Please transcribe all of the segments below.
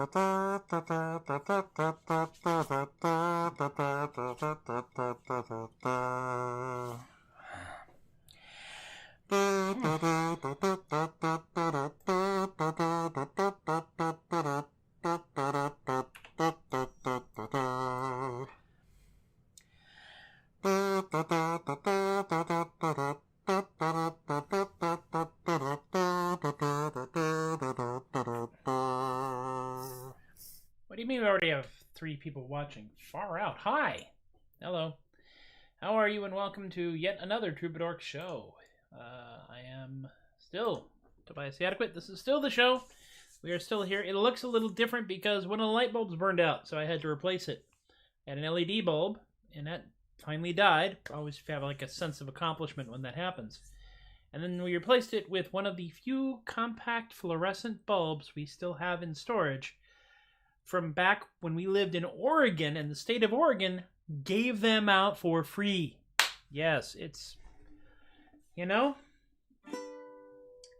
What do you mean we already have 3 people watching? Far out. Hi. Hello. How are you, and welcome to yet another Troubadork show. I am still Tobias the Adequate. This is still the show. We are still here. It looks a little different because one of the light bulbs burned out, so I had to replace it. I had an LED bulb, and that finally died. I always have like a sense of accomplishment when that happens. And then we replaced it with one of the few compact fluorescent bulbs we still have in storage from back when we lived in Oregon, and the state of Oregon gave them out for free. Yes, it's, you know,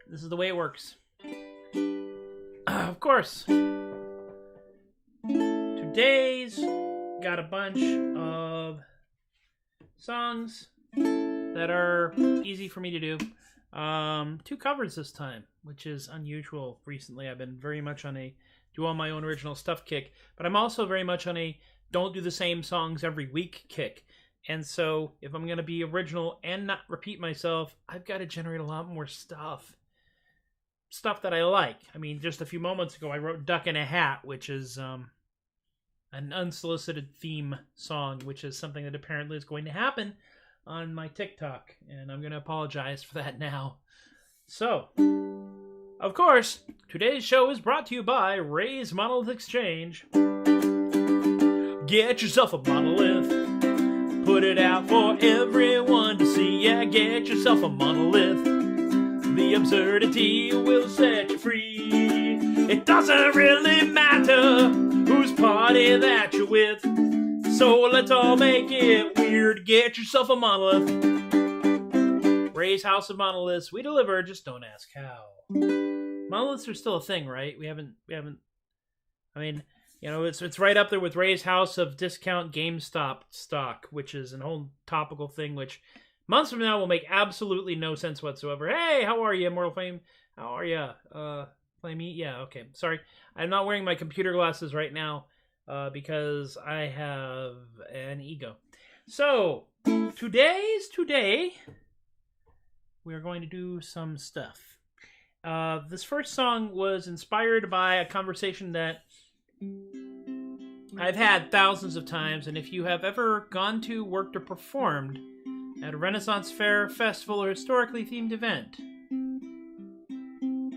this is the way it works. Of course, today's got a bunch of songs that are easy for me to do. 2 covers this time, which is unusual. Recently, I've been very much on a do all my own original stuff kick, but I'm also very much on a don't do the same songs every week kick. And so if I'm going to be original and not repeat myself, I've got to generate a lot more stuff. Stuff that I like. I mean, just a few moments ago, I wrote Duck in a Hat, which is an unsolicited theme song, which is something that apparently is going to happen on my TikTok. And I'm going to apologize for that now. So, of course, today's show is brought to you by Ray's Monolith Exchange. Get yourself a monolith. Put it out for everyone to see. Yeah, get yourself a monolith. The absurdity will set you free. It doesn't really matter whose party that you're with. So let's all make it weird. Get yourself a monolith. Ray's House of Monoliths. We deliver, just don't ask how. Monoliths are still a thing, right? We haven't. I mean, you know, it's right up there with Ray's House of Discount GameStop stock, which is an whole topical thing, which months from now will make absolutely no sense whatsoever. Hey, how are you, Immortal Flame? How are you? Flamey? Yeah, okay. Sorry, I'm not wearing my computer glasses right now because I have an ego. So today, we are going to do some stuff. This first song was inspired by a conversation that I've had thousands of times, and if you have ever gone to, worked, or performed at a Renaissance Fair, festival, or historically themed event,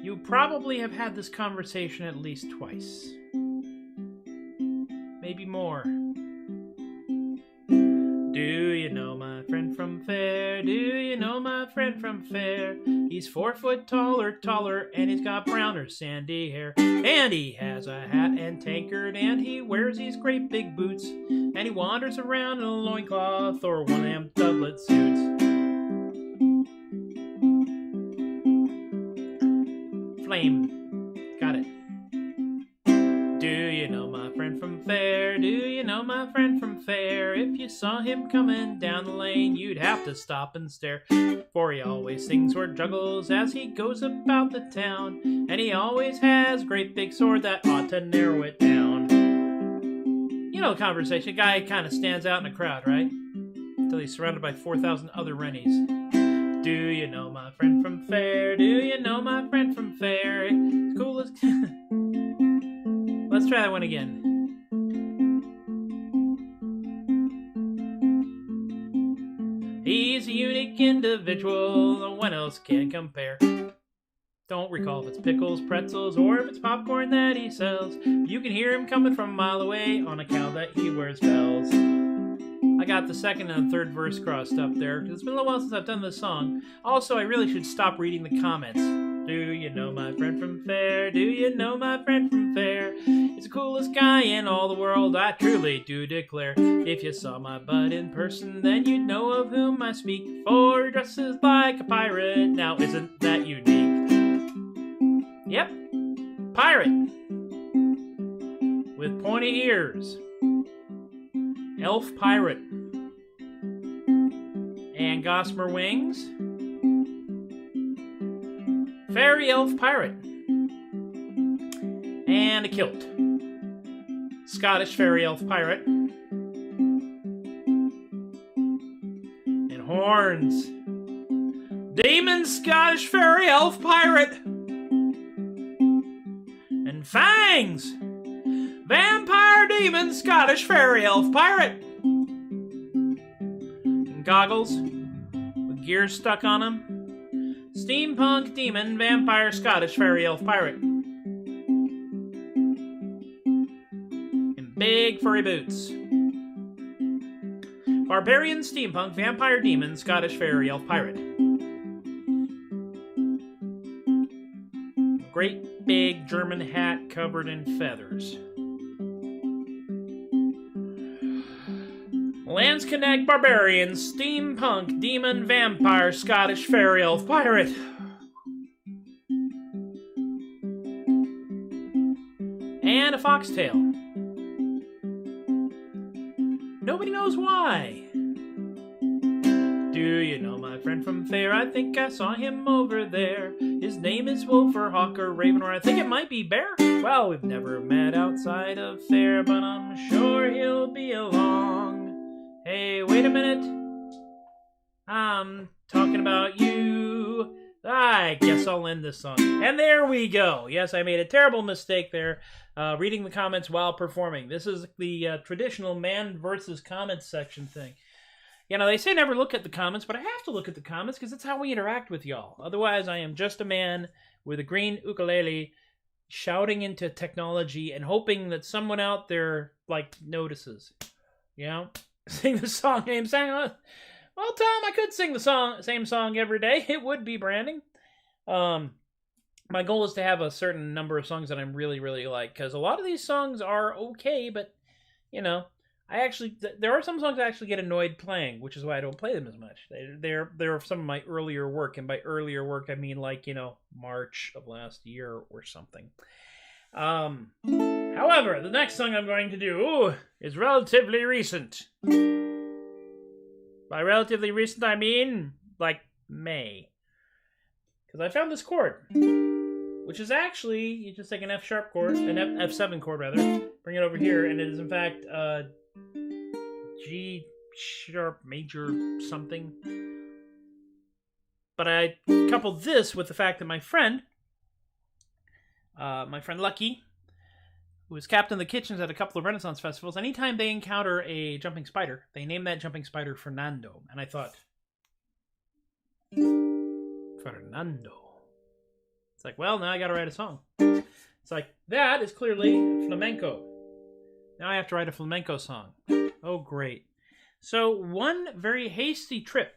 you probably have had this conversation at least twice. Maybe more. Do you know my friend from Faire? Do you know my friend from Faire? He's 4 foot taller, and he's got brown or sandy hair. And he has a hat and tankard, and he wears these great big boots. And he wanders around in a loincloth or one of them doublet suits. Flame. Got it. Do you know my friend from Faire? Do you know my friend from Faire? If you saw him coming down the lane, you'd have to stop and stare. For he always sings or juggles as he goes about the town. And he always has a great big sword that ought to narrow it down. You know the conversation. Guy kind of stands out in a crowd, right? Until he's surrounded by 4,000 other Rennies. Do you know my friend from Faire? Do you know my friend from Faire? It's cool as... Let's try that one again. He's a unique individual, no one else can compare. Don't recall if it's pickles, pretzels, or if it's popcorn that he sells. You can hear him coming from a mile away on account that he wears bells. I got the second and third verse crossed up there, because it's been a little while since I've done this song. Also, I really should stop reading the comments. Do you know my friend from Faire? Do you know my friend from Faire? He's the coolest guy in all the world, I truly do declare. If you saw my butt in person, then you'd know of whom I speak. For he dresses like a pirate, now isn't that unique? Yep, pirate. with pointy ears. Elf pirate. And gossamer wings. Fairy elf pirate. And a kilt. Scottish fairy elf pirate. And horns. Demon Scottish fairy elf pirate. And fangs. Vampire demon Scottish fairy elf pirate. And goggles with gears stuck on them. Steampunk demon vampire Scottish fairy elf pirate. And big furry boots. Barbarian steampunk vampire demon Scottish fairy elf pirate. Great big German hat covered in feathers. Lance Connect Barbarian Steampunk Demon Vampire Scottish Fairy Elf Pirate. And a foxtail. Nobody knows why. Do you know my friend from Faire? I think I saw him over there. His name is Wolf or Hawk or Raven, or I think it might be Bear. Well, we've never met outside of Faire, but I'm sure he'll be along. Hey, wait a minute. I'm talking about you. I guess I'll end this song. And there we go. Yes, I made a terrible mistake there, reading the comments while performing. This is the traditional man versus comments section thing. You know, they say never look at the comments, but I have to look at the comments because it's how we interact with y'all. Otherwise, I am just a man with a green ukulele shouting into technology and hoping that someone out there, like, notices. You know? Sing the song name sang. Well, Tom, I could sing the same song every day. It would be branding. My goal is to have a certain number of songs that I'm really, really like, because a lot of these songs are okay, but, you know, there are some songs I actually get annoyed playing, which is why I don't play them as much. They're some of my earlier work, and by earlier work, I mean, like, you know, March of last year or something. However, the next song I'm going to do is relatively recent. By relatively recent, I mean, like, May. Because I found this chord, which is actually, you just take an F sharp chord, an F7 chord rather, bring it over here, and it is in fact G sharp major something. But I coupled this with the fact that my friend Lucky, who is captain of the kitchens at a couple of Renaissance festivals, anytime they encounter a jumping spider, they name that jumping spider Fernando. And I thought, Fernando. It's like, well, now I gotta write a song. It's like, that is clearly flamenco. Now I have to write a flamenco song. Oh, great. So, one very hasty trip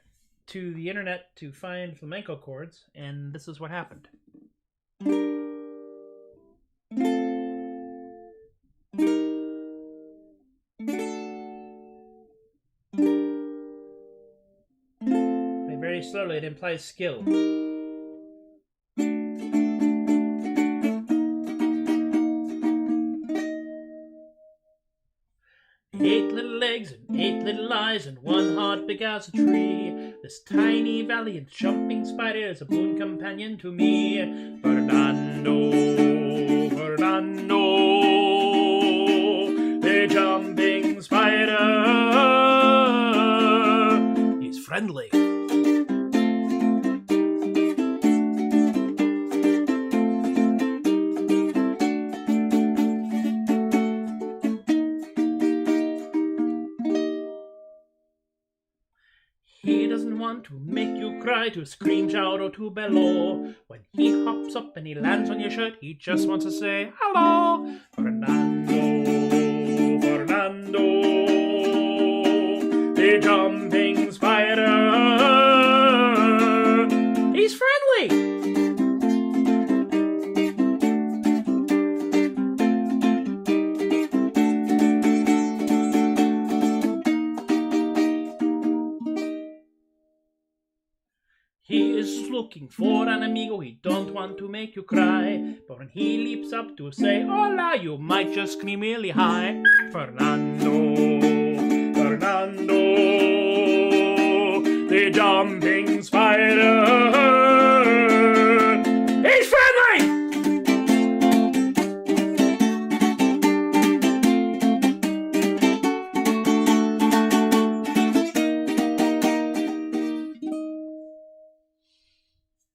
to the internet to find flamenco chords, and this is what happened. Very slowly, it implies skill. 8 little legs and 8 little eyes and 1 heart big as a tree. This tiny valiant jumping spider is a boon companion to me. Fernando, Fernando, the jumping spider. He's friendly. He doesn't want to make you cry, to scream, shout, or to bellow. When he hops up and he lands on your shirt, he just wants to say hello. Fernando, Fernando, the jumping spider. He's friendly. He is who's looking for an amigo. He don't want to make you cry, but when he leaps up to say hola, you might just scream really high. Fernando, Fernando, the jumping spider. He's friendly!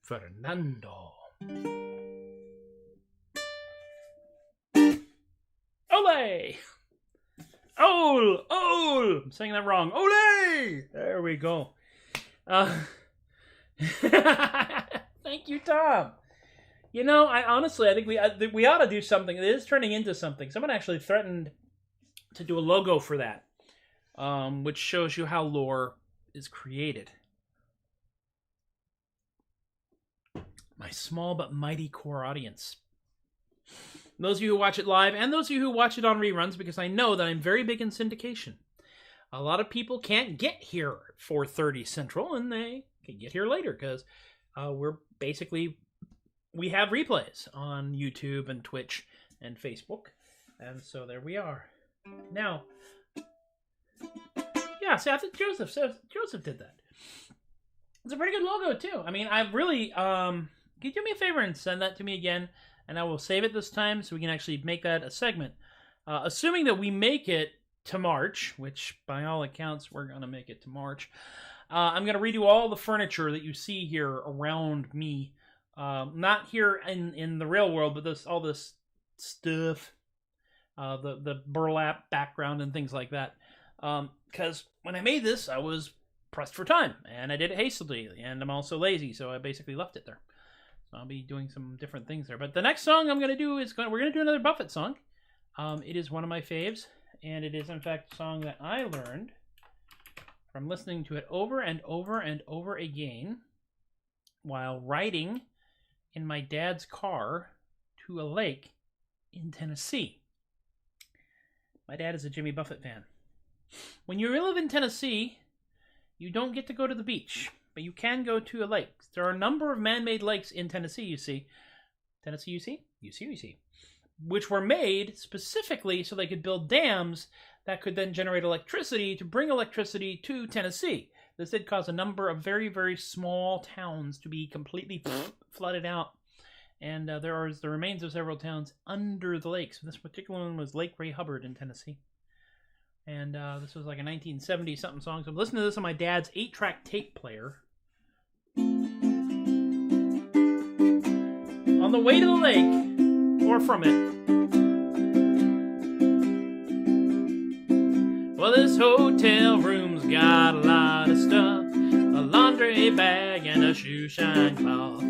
Fernando. Ole! Ole! I'm saying that wrong. Ole! There we go. Thank you, Tom. You know, I think we ought to do something. It is turning into something. Someone actually threatened to do a logo for that, which shows you how lore is created. My small but mighty core audience. Those of you who watch it live, and those of you who watch it on reruns, because I know that I'm very big in syndication. A lot of people can't get here at 4:30 Central, and they can get here later, because we have replays on YouTube and Twitch and Facebook, and so there we are. Now, yeah, see, I think Joseph did that. It's a pretty good logo, too. I mean, I really... Can you do me a favor and send that to me again? And I will save it this time so we can actually make that a segment. Assuming that we make it to March, which by all accounts we're going to make it to March, I'm going to redo all the furniture that you see here around me. Not here in the real world, but all this stuff. The burlap background and things like that. Because when I made this, I was pressed for time. And I did it hastily. And I'm also lazy, so I basically left it there. I'll be doing some different things there. But the next song I'm going to do is... we're going to do another Buffett song. It is one of my faves. And it is, in fact, a song that I learned from listening to it over and over and over again while riding in my dad's car to a lake in Tennessee. My dad is a Jimmy Buffett fan. When you live in Tennessee, you don't get to go to the beach. But you can go to a lake. There are a number of man-made lakes in Tennessee, you see. Tennessee, you see? You see. Which were made specifically so they could build dams that could then generate electricity to bring electricity to Tennessee. This did cause a number of very, very small towns to be completely flooded out. And there are the remains of several towns under the lakes. This particular one was Lake Ray Hubbard in Tennessee. And this was like a 1970-something song. So I'm listening to this on my dad's 8-track tape player. On the way to the lake, or from it. Well, this hotel room's got a lot of stuff. A laundry bag and a shoe shine cloth.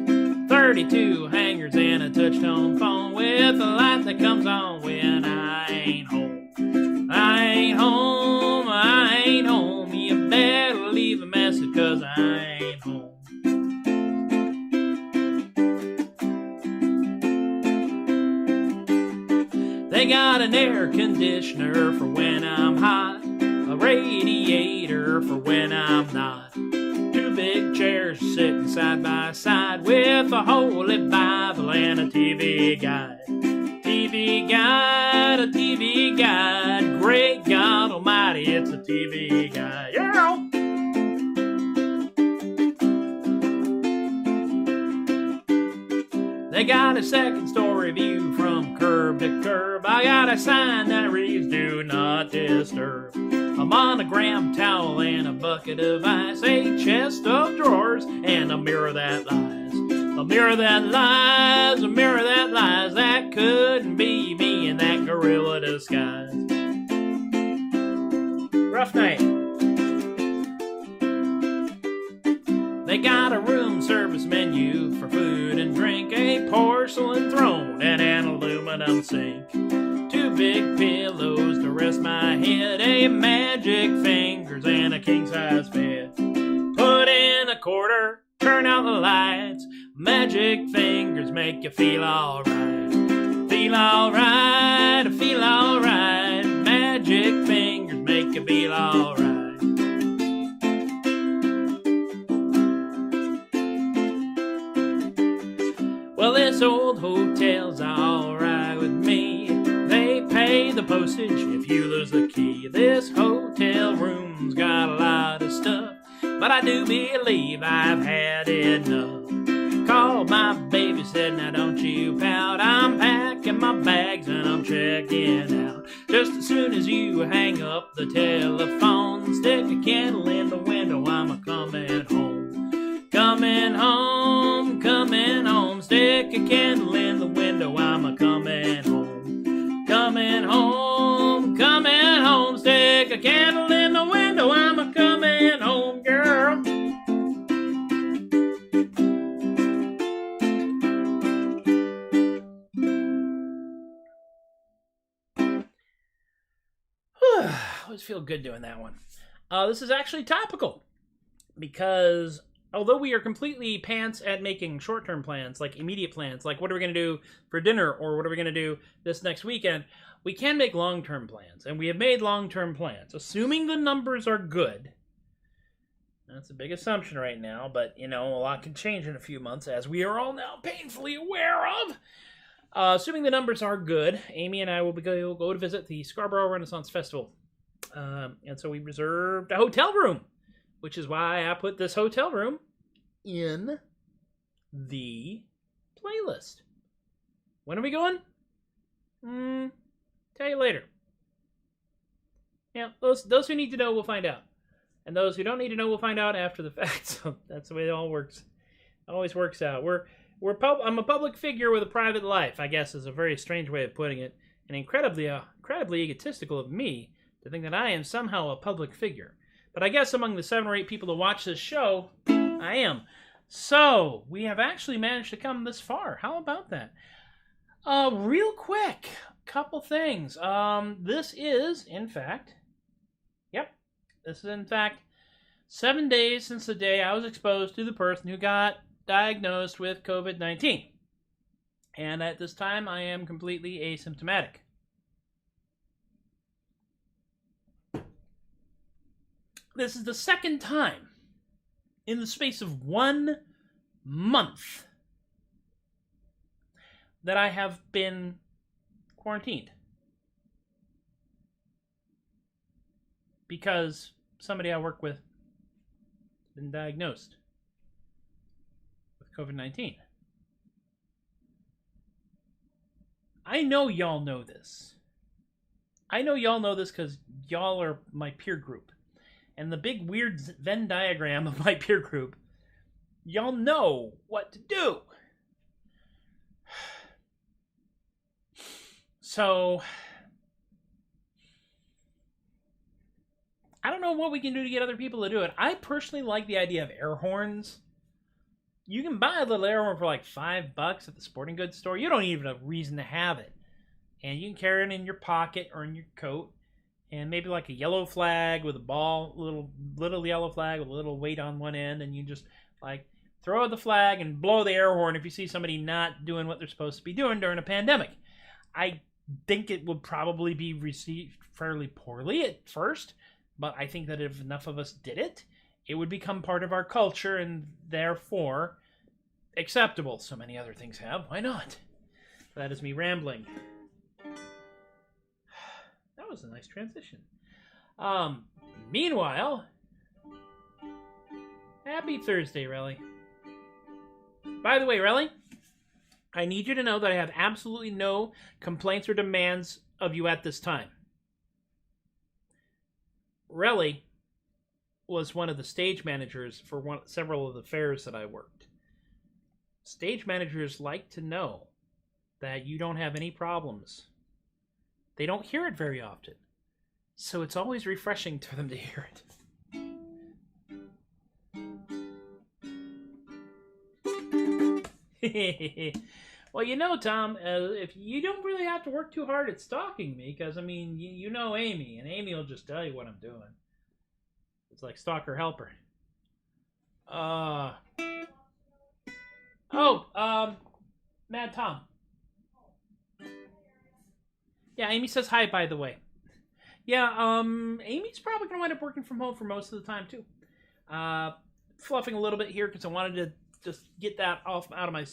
32 hangers and a touch-tone phone with a light that comes on when I ain't home. I ain't home, I ain't home. You better leave a message 'cause I ain't home. They got an air conditioner for when I'm hot, a radiator for when I'm not. 2 big chairs sitting side by side with a Holy Bible and a TV guide. TV guide, a TV guide. Great God Almighty, it's a TV guide. Yeah! They got a second-story view from curb to curb. I got a sign that reads, "Do not disturb." A monogram towel and a bucket of ice. A chest of drawers and a mirror that lies. A mirror that lies, a mirror that lies. That couldn't be me in that gorilla disguise. Rough night. They got a room service menu for food and drink, a porcelain throne and an aluminum sink. 2 big pillows to rest my head, a magic fingers and a king-size bed. Put in a quarter, turn out the lights. Magic fingers make you feel alright. Feel alright, feel alright. Magic fingers make you feel alright. the postage if you lose the key. This hotel room's got a lot of stuff, but I do believe I've had enough. Called my baby, said, now don't you pout. I'm packing my bags and I'm checking out. Just as soon as you hang up the telephone, stick a candle in the window, I'm a-coming home. Coming home, coming home. Stick a candle in the window, I'm a-coming home. Coming home, coming home. Stick a candle in the window, I'm a-coming home, girl. I always feel good doing that one. This is actually topical because although we are completely pants at making short-term plans, like immediate plans, like what are we going to do for dinner or what are we going to do this next weekend, we can make long-term plans, and we have made long-term plans, assuming the numbers are good. That's a big assumption right now, but, you know, a lot can change in a few months, as we are all now painfully aware of. Assuming the numbers are good, Amy and I will go to visit the Scarborough Renaissance Festival. And so we reserved a hotel room, which is why I put this hotel room in the playlist. When are we going? Tell you later. Yeah, those who need to know will find out. And those who don't need to know will find out after the fact. So that's the way it all works. It always works out. I'm a public figure with a private life, I guess is a very strange way of putting it. And incredibly egotistical of me to think that I am somehow a public figure. But I guess among the 7 or 8 people that watch this show, I am. So, we have actually managed to come this far. How about that? Real quick, couple things. This is, in fact, 7 days since the day I was exposed to the person who got diagnosed with COVID-19. And at this time, I am completely asymptomatic. This is the second time in the space of 1 month that I have been quarantined. Because somebody I work with has been diagnosed with COVID-19. I know y'all know this. I know y'all know this because y'all are my peer group. And the big weird Venn diagram of my peer group, y'all know what to do. So, I don't know what we can do to get other people to do it. I personally like the idea of air horns. You can buy a little air horn for like $5 at the sporting goods store. You don't even have a reason to have it. And you can carry it in your pocket or in your coat. And maybe like a yellow flag with a ball, little yellow flag with a little weight on one end, and you just like throw the flag and blow the air horn if you see somebody not doing what they're supposed to be doing during a pandemic. I think it would probably be received fairly poorly at first, but I think that if enough of us did it, it would become part of our culture and therefore acceptable. So many other things have. Why not? That is me rambling. That was a nice transition. Meanwhile, happy Thursday, Relly. By the way, Relly, I need you to know that I have absolutely no complaints or demands of you at this time. Relly was one of the stage managers for several of the fairs that I worked. Stage managers like to know that you don't have any problems. They don't hear it very often, so it's always refreshing to them to hear it. Well, you know, Tom, if you don't really have to work too hard at stalking me, because, I mean, you know Amy, and Amy will just tell you what I'm doing. It's like stalker helper. Mad Tom. Yeah, Amy says hi, by the way. Yeah, Amy's probably going to wind up working from home for most of the time, too. Fluffing a little bit here because I wanted to just get that out of my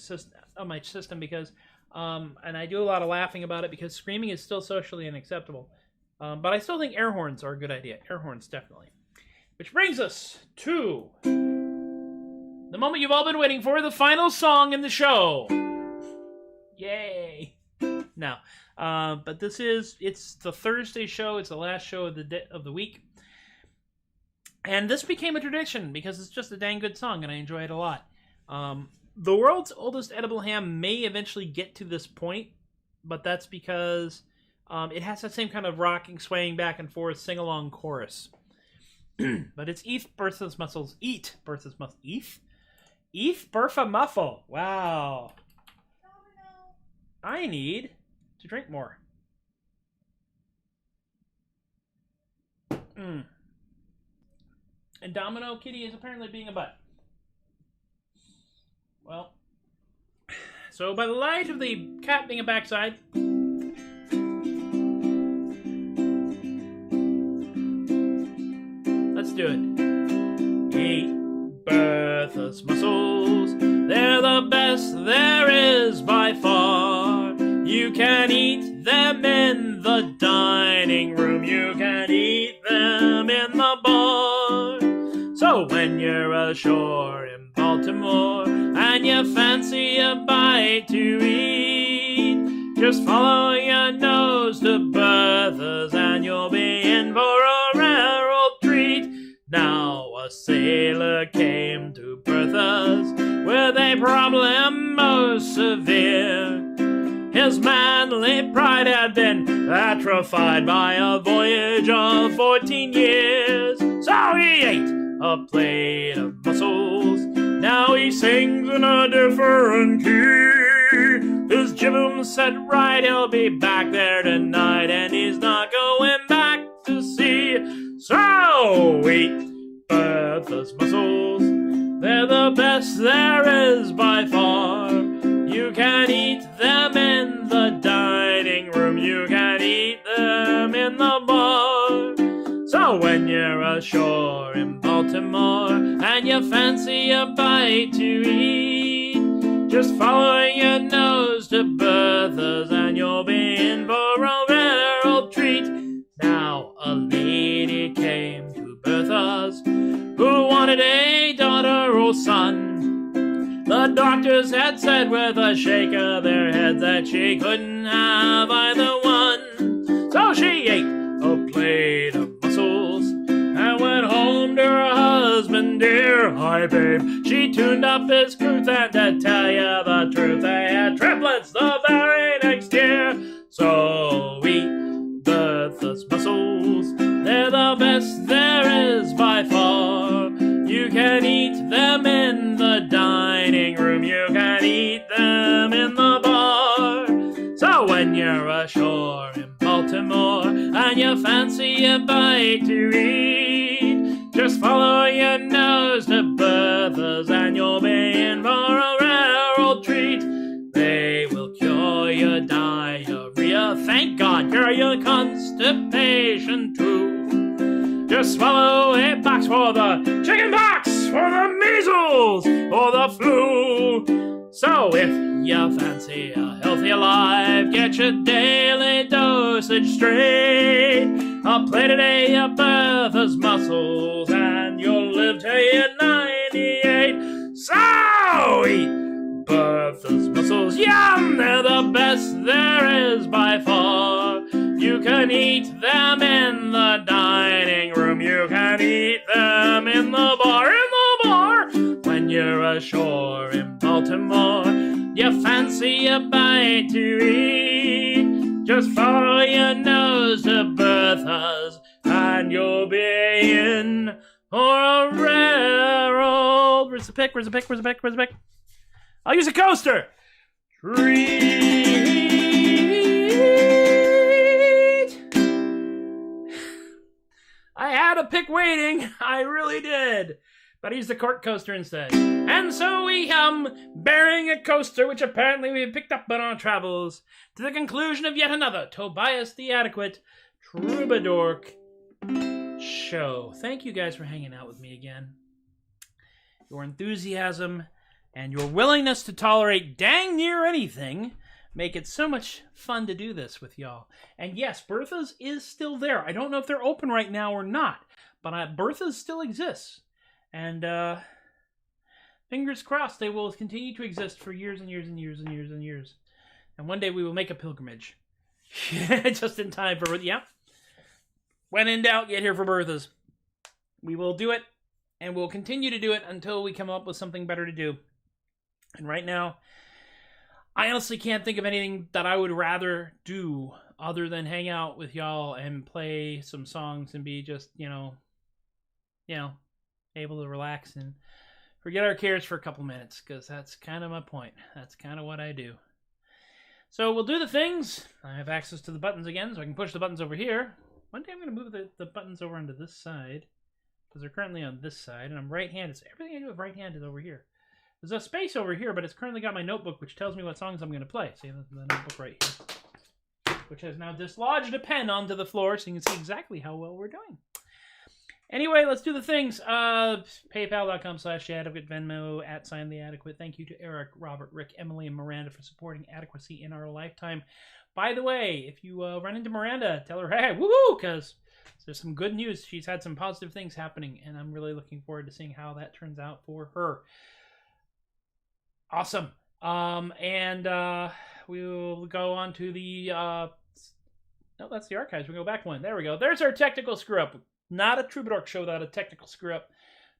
system because And I do a lot of laughing about it because screaming is still socially unacceptable. But I still think air horns are a good idea. Air horns, definitely. Which brings us to the moment you've all been waiting for, the final song in the show. Yay! No, but it's the Thursday show. It's the last show of the week. And this became a tradition because it's just a dang good song and I enjoy it a lot. The world's oldest edible ham may eventually get to this point, but that's because it has that same kind of rocking, swaying back and forth, sing-along chorus. But it's Eat Bertha's Mussels. Eat Bertha's Mussels. Eat Bertha Muffle. Wow. I need to drink more. And Domino Kitty is apparently being a butt. Well, so by the light of the cat being a backside, let's do it. Eat Bertha's mussels. They're the best there is by far. You can eat them in the dining room. You can eat them in the bar. So when you're ashore in Baltimore and you fancy a bite to eat, just follow your nose to Bertha's and you'll be in for a rare old treat. Now a sailor came to Bertha's with a problem most severe. His manly pride had been atrophied by a voyage of 14 years. So he ate a plate of mussels. Now he sings in a different key. His jibboom set right, he'll be back there tonight, and he's not going back to sea. So eat Bertha's mussels. They're the best there is by far. You can eat them in the dining room. You can eat them in the bar. So when you're ashore in Baltimore and you fancy a bite to eat, just follow your nose to Bertha's and you'll be in for a rare old treat. Now a lady came to Bertha's who wanted a daughter or son. The doctors had said with a shake of their heads that she couldn't have either one. So she ate a plate of mussels and went home to her husband dear. Hi, babe, she tuned up his cruise, and to tell you the truth, they had triplets the very next year. So eat Bertha's mussels. They're the best there is by far. You can eat them in the dining room. You can eat them in the bar. So when you're ashore in Baltimore and you fancy a bite to eat, just follow your nose to Bertha's and you'll be in for a rare old treat. They will cure your diarrhea, thank God, cure your constipation too. Just swallow a box for the chicken pox, for the measles, or the flu. So if you fancy a healthier life, get your daily dosage straight. A plate a day of Bertha's mussels, and you'll live till you're 98. So eat Bertha's mussels, yum! They're the best there is by far. You can eat them in the dining room. You can eat them in the bar. When you're ashore in Baltimore, you fancy a bite to eat, just follow your nose to Bertha's and you'll be in for a rare old... Where's the pick? Where's the pick? Where's the pick? Where's the pick? I'll use a coaster. Treat. I had a pick waiting. I really did. But I used the cork coaster instead. And so we bearing a coaster, which apparently we picked up on our travels, to the conclusion of yet another Tobias the Adequate Troubadork show. Thank you guys for hanging out with me again. Your enthusiasm and your willingness to tolerate dang near anything make it so much fun to do this with y'all. And yes, Bertha's is still there. I don't know if they're open right now or not, but Bertha's still exists. And fingers crossed they will continue to exist for years and years and years and years and years. And one day we will make a pilgrimage. Just in time for, yeah. When in doubt, get here for Bertha's. We will do it, and we'll continue to do it until we come up with something better to do. And right now, I honestly can't think of anything that I would rather do other than hang out with y'all and play some songs and be just, able to relax and forget our cares for a couple minutes, because that's kind of my point. That's kind of what I do. So we'll do the things. I have access to the buttons again, so I can push the buttons over here. One day I'm going to move the buttons over onto this side, because they're currently on this side, and I'm right-handed, so everything I do with right-handed is over here. There's a space over here, but it's currently got my notebook, which tells me what songs I'm going to play. See, the notebook right here, which has now dislodged a pen onto the floor, so you can see exactly how well we're doing. Anyway, let's do the things. PayPal.com/theadequate, Venmo @TheAdequate. Thank you to Eric, Robert, Rick, Emily, and Miranda for supporting adequacy in our lifetime. By the way, if you run into Miranda, tell her, hey, woo-hoo, because there's some good news. She's had some positive things happening, and I'm really looking forward to seeing how that turns out for her. Awesome. We'll go on to the... no, that's the archives. We'll go back one. There we go. There's our technical screw-up. Not a Troubadork show without a technical screw-up.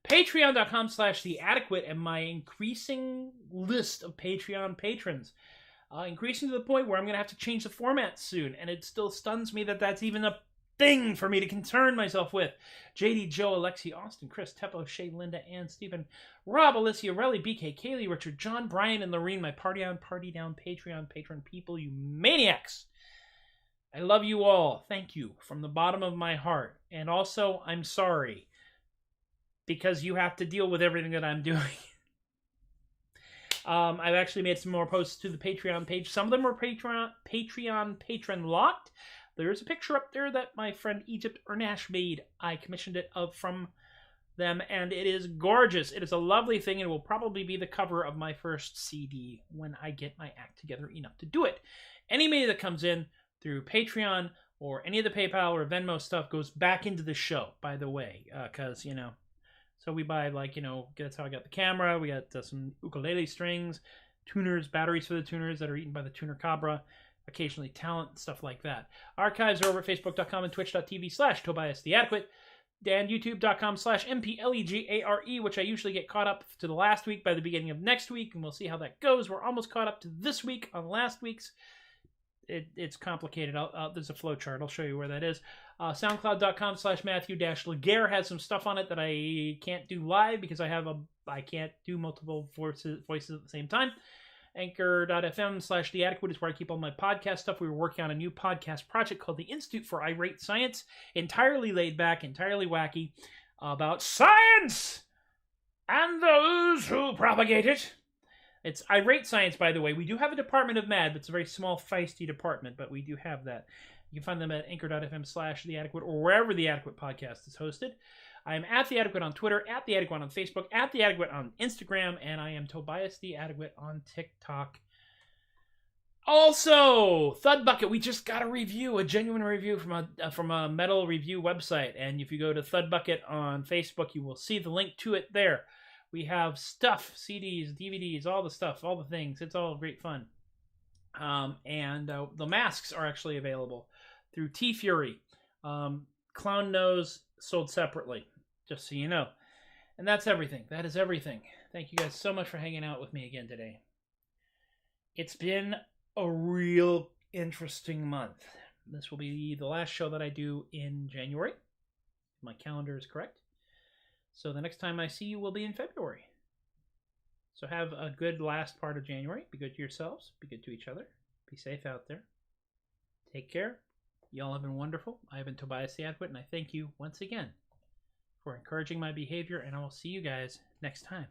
Patreon.com/theadequate and my increasing list of Patreon patrons. Increasing to the point where I'm going to have to change the format soon, and it still stuns me that that's even a thing for me to concern myself with. JD, Joe, Alexi, Austin, Chris, Teppo, Shay, Linda, Ann, Stephen, Rob, Alicia, Relly, BK, Kaylee, Richard, John, Brian, and Lorene, my Party On, Party Down Patreon patron people, you maniacs. I love you all. Thank you from the bottom of my heart. And also, I'm sorry, because you have to deal with everything that I'm doing. I've actually made some more posts to the Patreon page. Some of them are Patreon patron locked. There's a picture up there that my friend Egypt Ernash made. I commissioned it from them, and it is gorgeous. It is a lovely thing, and it will probably be the cover of my first CD when I get my act together enough to do it. Any money that comes in through Patreon or any of the PayPal or Venmo stuff goes back into the show, by the way, because, so we buy, that's how I got the camera. We got some ukulele strings, tuners, batteries for the tuners that are eaten by the tuner cabra, occasionally talent, stuff like that. Archives are over at facebook.com and twitch.tv/TobiasTheAdequate, and youtube.com/MPLEGARE, which I usually get caught up to the last week by the beginning of next week, and we'll see how that goes. We're almost caught up to this week on last week's. It's complicated. There's a flow chart. I'll show you where that is. SoundCloud.com/Matthew-Laguerre has some stuff on it that I can't do live because I can't do multiple voices at the same time. Anchor.fm/theadequate is where I keep all my podcast stuff. We were working on a new podcast project called the Institute for Irate Science. Entirely laid back, entirely wacky, about science and those who propagate it. It's Irate Science, by the way. We do have a Department of Mad, but it's a very small, feisty department, but we do have that. You can find them at anchor.fm/theadequate or wherever the Adequate podcast is hosted. I am at The Adequate on Twitter, at The Adequate on Facebook, at The Adequate on Instagram, and I am Tobias The Adequate on TikTok. Also, THUD Bucket, we just got a genuine review from a metal review website, and if you go to THUD Bucket on Facebook, you will see the link to it there. We have stuff, CDs, DVDs, all the stuff, all the things. It's all great fun. And the masks are actually available through T-Fury. Clown Nose sold separately, just so you know. And that's everything. That is everything. Thank you guys so much for hanging out with me again today. It's been a real interesting month. This will be the last show that I do in January. My calendar is correct. So the next time I see you will be in February. So have a good last part of January. Be good to yourselves. Be good to each other. Be safe out there. Take care. Y'all have been wonderful. I have been Tobias the Adequate, and I thank you once again for encouraging my behavior, and I will see you guys next time.